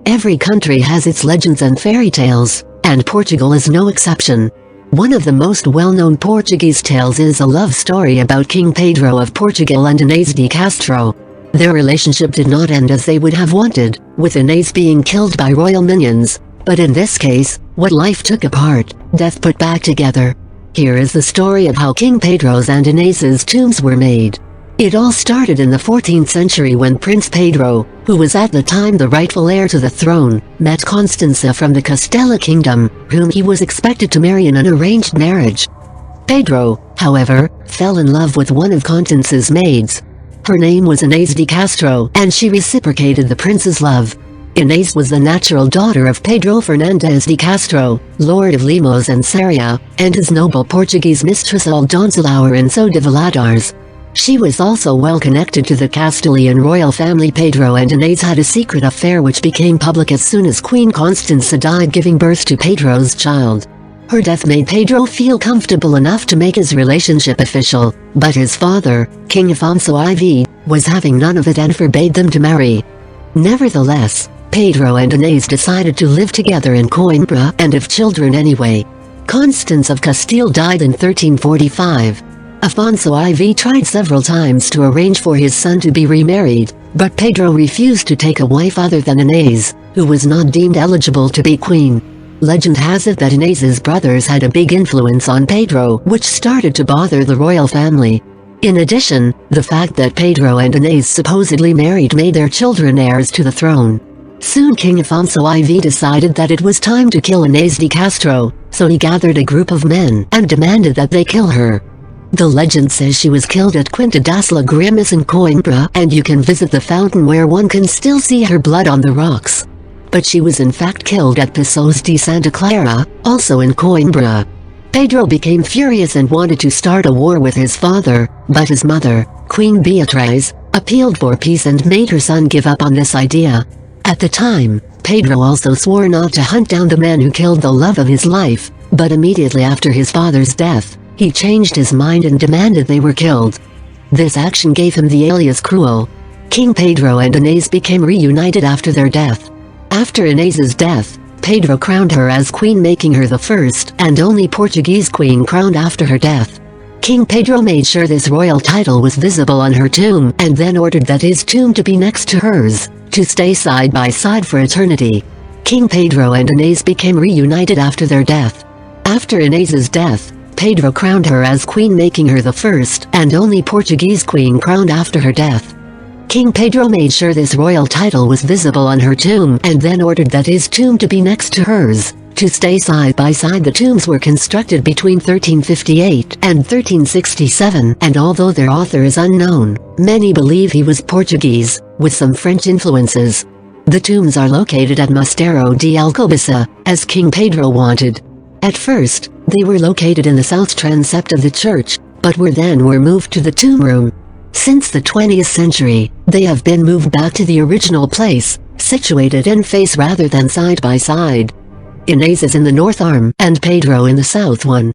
Every country has its legends and fairy tales, and Portugal is no exception. One of the most well-known Portuguese tales is a love story about King Pedro of Portugal and Inês de Castro. Their relationship did not end as they would have wanted, with Inês being killed by royal minions, but in this case, what life took apart, death put back together. Here is the story of how King Pedro's and Inês's tombs were made. It all started in the 14th century when Prince Pedro, who was at the time the rightful heir to the throne, met Constança from the Castella kingdom, whom he was expected to marry in an arranged marriage. Pedro, however, fell in love with one of Constança's maids. Her name was Inês de Castro, and she reciprocated the prince's love. Inês was the natural daughter of Pedro Fernandes de Castro, Lord of Limos and Saria, and his noble Portuguese mistress Aldonza Lourenço de Valadares. She was also well connected to the Castilian royal family. Pedro and Inês had a secret affair which became public as soon as Queen Constança died, giving birth to Pedro's child. Her death made Pedro feel comfortable enough to make his relationship official, but his father, King Afonso IV, was having none of it and forbade them to marry. Nevertheless, Pedro and Inês decided to live together in Coimbra and have children anyway. Constance of Castile died in 1345. Afonso IV tried several times to arrange for his son to be remarried, but Pedro refused to take a wife other than Inês, who was not deemed eligible to be queen. Legend has it that Inês's brothers had a big influence on Pedro, which started to bother the royal family. In addition, the fact that Pedro and Inês supposedly married made their children heirs to the throne. Soon King Afonso IV decided that it was time to kill Inês de Castro, so he gathered a group of men and demanded that they kill her. The legend says she was killed at Quinta das Lagrimas in Coimbra, and you can visit the fountain where one can still see her blood on the rocks. But she was in fact killed at Poços de Santa Clara, also in Coimbra. Pedro became furious and wanted to start a war with his father, but his mother, Queen Beatriz, appealed for peace and made her son give up on this idea. At the time, Pedro also swore not to hunt down the man who killed the love of his life, but immediately after his father's death, he changed his mind and demanded they were killed. This action gave him the alias Cruel. King Pedro and Inês became reunited after their death. After Inês's death, Pedro crowned her as queen, making her the first and only Portuguese queen crowned after her death. King Pedro made sure this royal title was visible on her tomb and then ordered that his tomb to be next to hers, to stay side by side for eternity. King Pedro and Inês became reunited after their death. After Inês's death, Pedro crowned her as queen, making her the first and only Portuguese queen crowned after her death. King Pedro made sure this royal title was visible on her tomb and then ordered that his tomb to be next to hers, to stay side by side. The tombs were constructed between 1358 and 1367, and although their author is unknown, many believe he was Portuguese, with some French influences. The tombs are located at Mosteiro de Alcobaça, as King Pedro wanted. At first, they were located in the south transept of the church, but were moved to the tomb room. Since the 20th century, they have been moved back to the original place, situated in face rather than side by side. Inês is in the north arm, and Pedro in the south one.